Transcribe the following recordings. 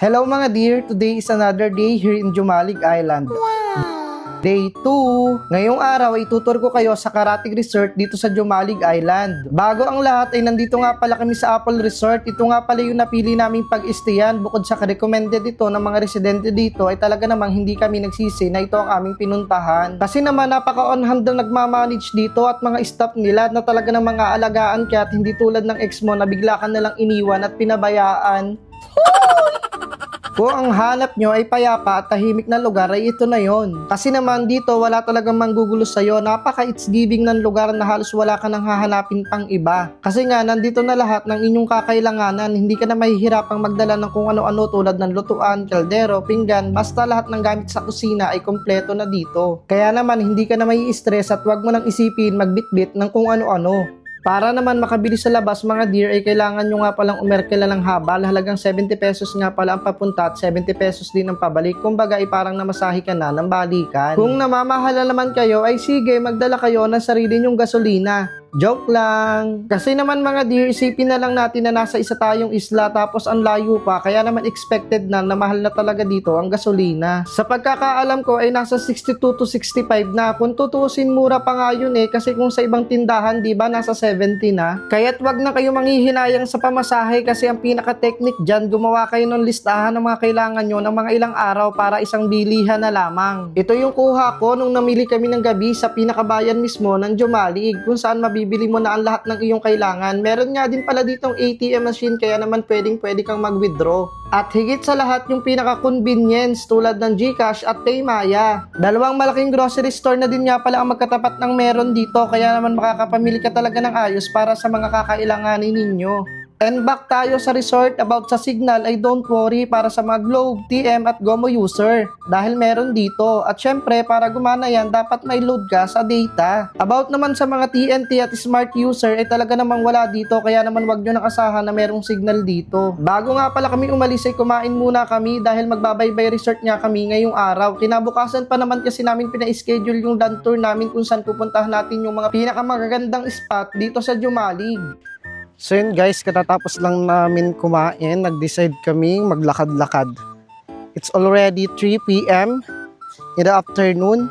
Hello mga dear, today is another day here in Jumalig Island. Day 2. Ngayong araw ay tutur ko kayo sa Karatig Resort dito sa Jumalig Island. Bago ang lahat ay nandito nga pala kami sa Apple Resort. Ito nga pala yung napili naming pag-stayan. Bukod sa recommended ito ng mga residente dito ay talaga namang hindi kami nagsisi na ito ang aming pinuntahan. Kasi naman napaka-on hand ang nagmamanage dito at mga staff nila na talaga namang aalagaan ka at hindi tulad ng ex mo na bigla ka nalang iniwan at pinabayaan. Kung ang hanap nyo ay payapa at tahimik na lugar ay ito na yon. Kasi naman dito wala talagang manggugulo sa'yo. Napaka-it's giving ng lugar na halos wala ka nang hahanapin pang iba. Kasi nga nandito na lahat ng inyong kakailanganan. Hindi ka na mahihirapang magdala ng kung ano-ano tulad ng lutuan, kaldero, pinggan. Basta lahat ng gamit sa kusina ay kompleto na dito. Kaya naman hindi ka na mai-stress at wag mo nang isipin magbitbit ng kung ano-ano. Para naman makabili sa labas mga dear ay kailangan nyo nga palang umerkela ng habal. Halagang 70 pesos nga pala ang papunta at 70 pesos din ang pabalik. Kumbaga ay parang namasahe ka na ng balikan. Kung namamahala naman kayo ay sige magdala kayo ng sarili nyong gasolina. Joke lang. Kasi naman mga dear, isipin na lang natin na nasa isa tayong isla tapos ang layo pa. Kaya naman expected na mahal na talaga dito ang gasolina. Sa pagkakaalam ko ay nasa 62 to 65 na. Kung tutusin mura pa nga yun kasi kung sa ibang tindahan di ba nasa 70 na. Kaya't wag na kayo manghihinayang sa pamasahe kasi ang pinaka-technique dyan, gumawa kayo ng listahan ng mga kailangan nyo ng mga ilang araw para isang bilihan na lamang. Ito yung kuha ko nung namili kami ng gabi sa pinakabayan mismo ng Jumalig kung saan bibili mo na ang lahat ng iyong kailangan. Meron nga din pala ditong ATM machine kaya naman pwede kang mag-withdraw. At higit sa lahat yung pinaka-convenience tulad ng GCash at Paymaya. Dalawang malaking grocery store na din nga pala ang magkatapat ng meron dito kaya naman makakapamili ka talaga ng ayos para sa mga kakailanganin ninyo. And back tayo sa resort. About sa signal ay don't worry para sa mga Globe, TM at Gomo user dahil meron dito. At syempre para gumana yan dapat may load ka sa data. About naman sa mga TNT at Smart user ay talaga namang wala dito kaya naman wag nyo nakasahan na merong signal dito. Bago nga pala kami umalis ay kumain muna kami dahil magbabaybay resort nga kami ngayong araw. Kinabukasan pa naman kasi namin pina-schedule yung land tour namin kung saan pupuntahan natin yung mga pinakamagagandang spot dito sa Jumalig. So yun guys, katatapos lang namin kumain, nag-decide kaming maglakad-lakad. It's already 3 p.m. in the afternoon.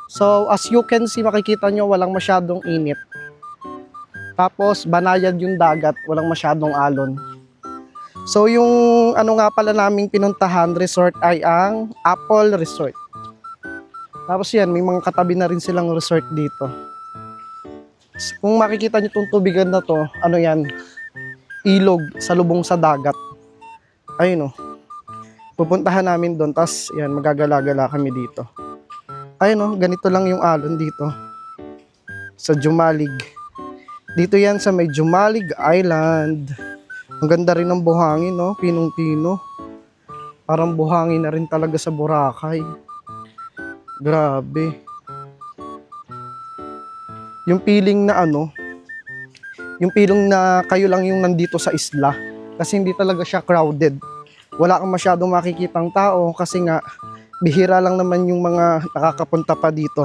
So as you can see, makikita nyo walang masyadong init. Tapos banayad yung dagat, walang masyadong alon. So yung ano nga pala naming pinuntahan resort ay ang Apple Resort. Tapos yan, may mga katabi na rin silang resort dito. Kung makikita nyo itong tubigan na to, ano yan, ilog sa lubong sa dagat. Ayun pupuntahan namin doon, tas yan, magagala-gala kami dito. Ayun ganito lang yung alon dito sa Jumalig. Dito yan sa may Jumalig Island. Ang ganda rin ng buhangin, pinong-pino. Parang buhangin na rin talaga sa Boracay. Grabe. Yung feeling na yung feeling na kayo lang yung nandito sa isla. Kasi hindi talaga siya crowded. Wala kang masyadong makikitang tao kasi nga bihira lang naman yung mga nakakapunta pa dito.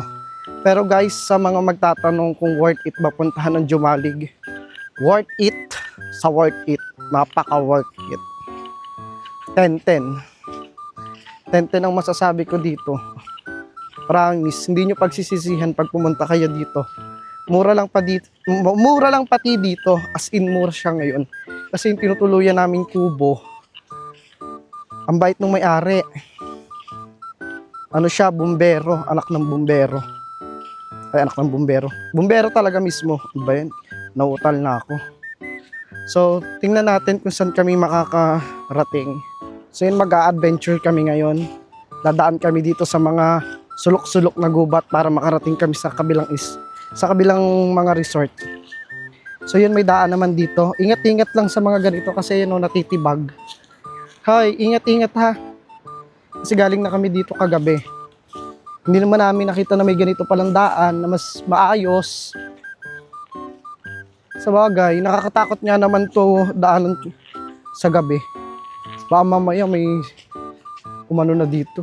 Pero guys, sa mga magtatanong kung worth it ba puntahan ng Jumalig, worth it sa worth it. Napaka worth it. 10-10. 10-10 ang masasabi ko dito. Promise, hindi nyo pagsisisihan pag pumunta kayo dito. Mura lang pati dito, as in mura siya ngayon. Kasi yung tinutuluyan naming kubo, ang bait ng may-ari. Ano siya, bumbero, anak ng bumbero. Ay, anak ng bumbero. Bumbero talaga mismo. Ano ba yan? Nauutal na ako. So, tingnan natin kung saan kami makakarating. So, yun, mag-a-adventure kami ngayon. Dadaan kami dito sa mga sulok-sulok na gubat para makarating kami sa kabilang mga resort. So yun, may daan naman dito. Ingat-ingat lang sa mga ganito kasi natitibag. Hoy, ingat-ingat ha. Kasi galing na kami dito kagabi. Hindi naman namin nakita na may ganito palang daan na mas maayos. Sa bagay, nakakatakot nga naman to daanan sa gabi. Baka mamaya may umano na dito.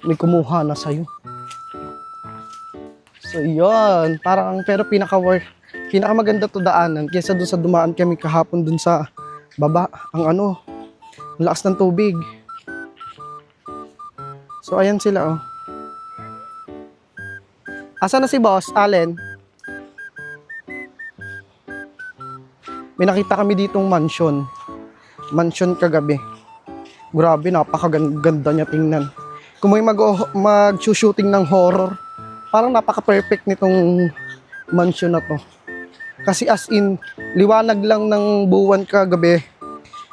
May kumuha na sa'yo. So yun, pero pinakamaganda to daanan kaysa doon sa dumaan kami kahapon doon sa baba, ang ano, ang lakas ng tubig. So, ayan sila, oh. Asa na si Boss, Allen? May nakita kami ditong mansion. Mansion kagabi. Grabe, napakaganda niya tingnan. Kung may mag-shooting ng horror, parang napaka-perfect nitong mansion na to. Kasi as in, liwanag lang ng buwan kagabi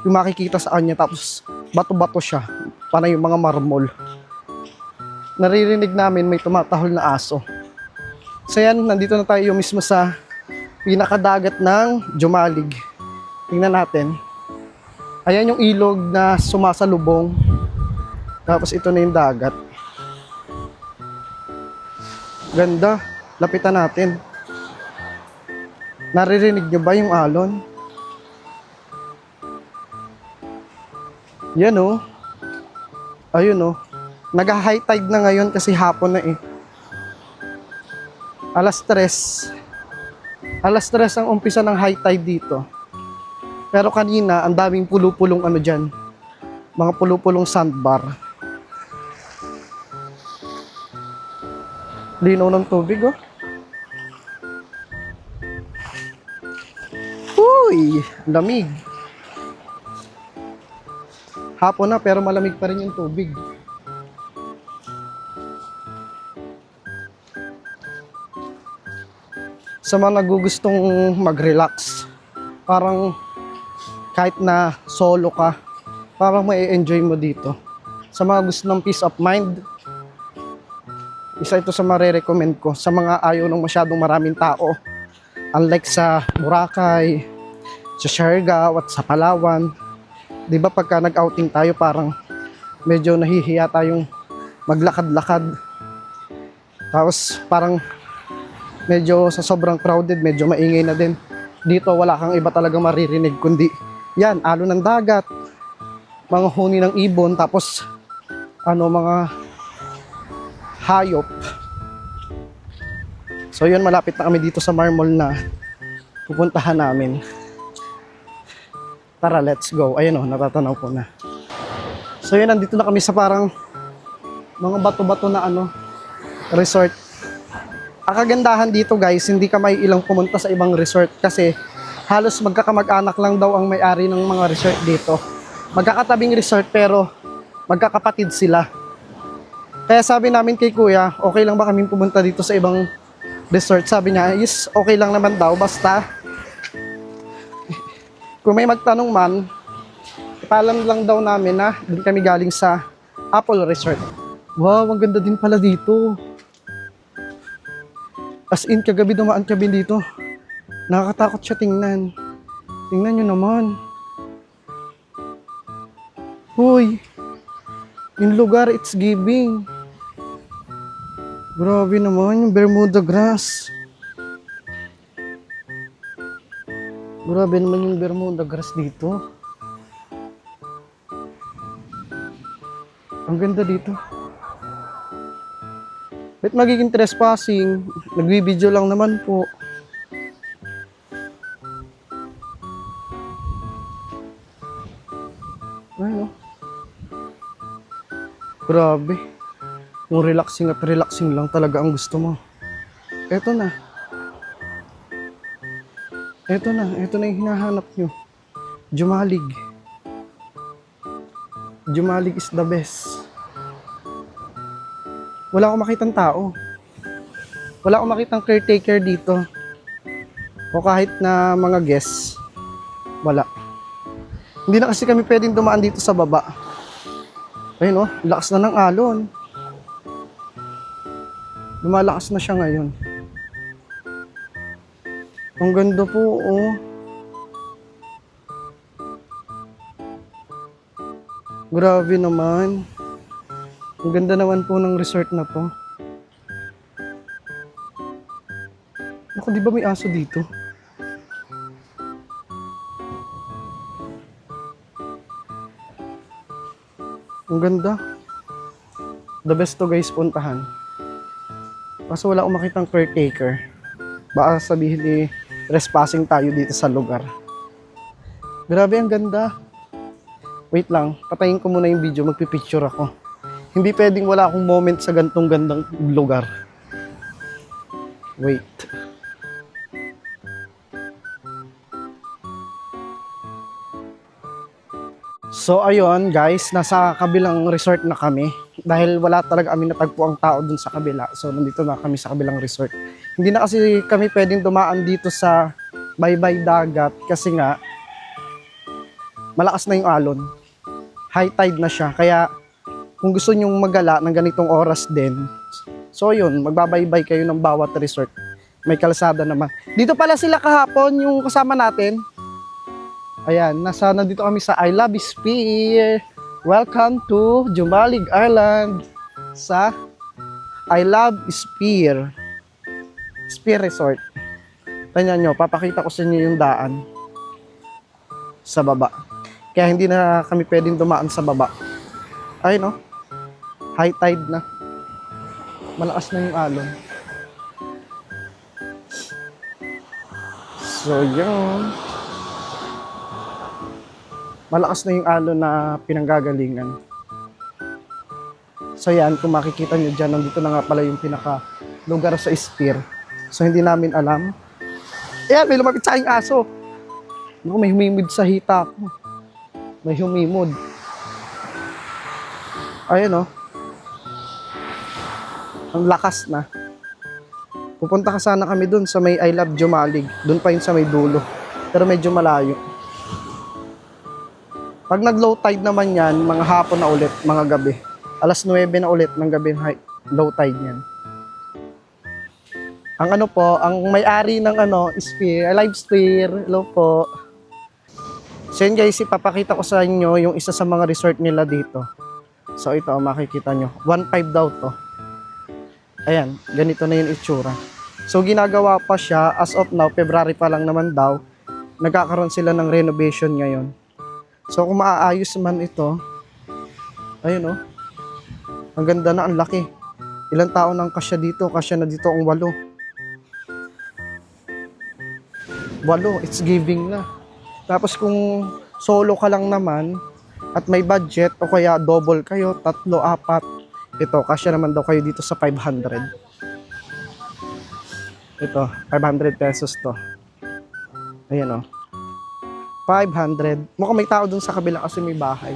yung makikita sa kanya, tapos bato-bato siya. Parang yung mga marmol. Naririnig namin may tumatahol na aso. So yan, nandito na tayo mismo sa pinakadagat ng Jumalig. Tingnan natin. Ayan yung ilog na sumasalubong. Tapos ito na yung dagat. Ganda. Lapitan natin. Naririnig nyo ba yung alon? Yan oh. Ayun oh. Nag-high tide na ngayon kasi hapon na eh. Alas 3 ang umpisa ng high tide dito. Pero kanina, ang daming pulo-pulong ano dyan. Mga pulo-pulong sandbar. Linaw ng tubig, oh. Uy, lamig. Hapon na pero malamig pa rin yung tubig. Sa mga nagugustong mag-relax, parang kahit na solo ka, parang may enjoy mo dito. Sa mga gusto ng peace of mind, isa ito sa marirecommend ko. Sa mga ayaw ng masyadong maraming tao, unlike sa Boracay, sa Siargao at sa Palawan, di ba pagka nag-outing tayo parang medyo nahihiya tayong maglakad-lakad. Tapos parang medyo sa sobrang crowded, medyo maingay na din. Dito wala kang iba talaga maririnig kundi yan, alon ng dagat, mga huni ng ibon, tapos mga hayop. So yun, malapit na kami dito sa Marmol na pupuntahan namin. Tara, let's go. Ayun natatanaw ko na. So yun, nandito na kami sa parang mga bato-bato na resort. Ang kagandahan dito guys, hindi ka may ilang pumunta sa ibang resort kasi halos magkakamag-anak lang daw ang may-ari ng mga resort dito. Magkakatabing resort pero magkakapatid sila. Kaya sabi namin kay Kuya, okay lang ba kami pumunta dito sa ibang resort? Sabi niya, yes, okay lang naman daw, basta kung may magtanong man, ipalam lang daw namin na doon kami galing sa Apple Resort. Wow, ang ganda din pala dito. As in, kagabi dumaan kami dito. Nakakatakot siya tingnan. Tingnan nyo naman. Uy, yung lugar, it's giving. Grabe naman yung Bermuda grass. Grabe naman yung Bermuda grass dito. Ang ganda dito. Ba't magiging trespassing? Nagbibideo lang naman po. Ayun. Grabe. Yung relaxing at relaxing lang talaga ang gusto mo. Eto na. Ito na yung hinahanap nyo. Jumalig. Jumalig is the best. Wala akong makitang tao. Wala akong makitang caretaker dito. O kahit na mga guests. Wala. Hindi na kasi kami pwedeng dumaan dito sa baba. Ayun lakas na ng alon. Lumalakas na siya ngayon. Ang ganda po, Grabe naman. Ang ganda naman po ng resort na to. Naku, di ba may aso dito? Ang ganda. The best to guys, puntahan. Kaso wala akong makitang caretaker. Baka sabihin trespassing tayo dito sa lugar. Grabe, ang ganda. Wait lang, patayin ko muna yung video, magpipicture ako. Hindi pwedeng wala akong moment sa gantong gandang lugar. Wait. So ayun guys, nasa kabilang resort na kami. Dahil wala talaga kami natagpo ang tao dun sa kabila. So nandito na kami sa kabilang resort. Hindi na kasi kami pwedeng dumaan dito sa baybay dagat kasi nga malakas na yung alon. High tide na siya. Kaya kung gusto nyong magala ng ganitong oras din, so yun, magbabaybay kayo ng bawat resort. May kalsada naman. Dito pala sila kahapon, yung kasama natin. Ayan, nandito kami sa I Love Spear. Welcome to Jumalig Island sa I Love Spear. Spear Resort. Tingnan nyo, papakita ko sa inyo yung daan sa baba. Kaya hindi na kami pwedeng dumaan sa baba. Ayun no, high tide na. Malakas na yung alon. So yun. Malakas na yung alon na pinanggagalingan. So yan, kung makikita nyo dyan, nandito na nga pala yung pinaka lugar sa Spear. So hindi namin alam. Ayan, may lumapit sa aking aso. Naku, may humimod sa hita ko. May humimod. Ayun oh. Ang lakas na. Pupunta ka sana kami dun sa may I Love Jumalig. Dun pa yun sa may dulo. Pero medyo malayo. Pag nag-low tide naman yan, mga hapon na ulit, mga gabi. Alas 9 na ulit ng gabi low tide yan. Ang ano po, ang may-ari ng Spear, I Love Spear. Hello po. So yun guys, ipapakita ko sa inyo yung isa sa mga resort nila dito. So ito, makikita nyo. 1.5 daw to. Ayan, ganito na yung itsura. So ginagawa pa siya, as of now, February pa lang naman daw. Nagkakaroon sila ng renovation ngayon. So kung maaayos man ito, ayun oh. Ang ganda na, ang laki. Ilang tao nang kasya dito? Kasya na dito ang 8. 8, it's giving na. Tapos kung solo ka lang naman at may budget o kaya double kayo, 3, 4, ito, kasya naman daw kayo dito sa 500. Ito, 500 pesos to. Ayan o. 500. Mukhang may tao dun sa kabila kasi may bahay.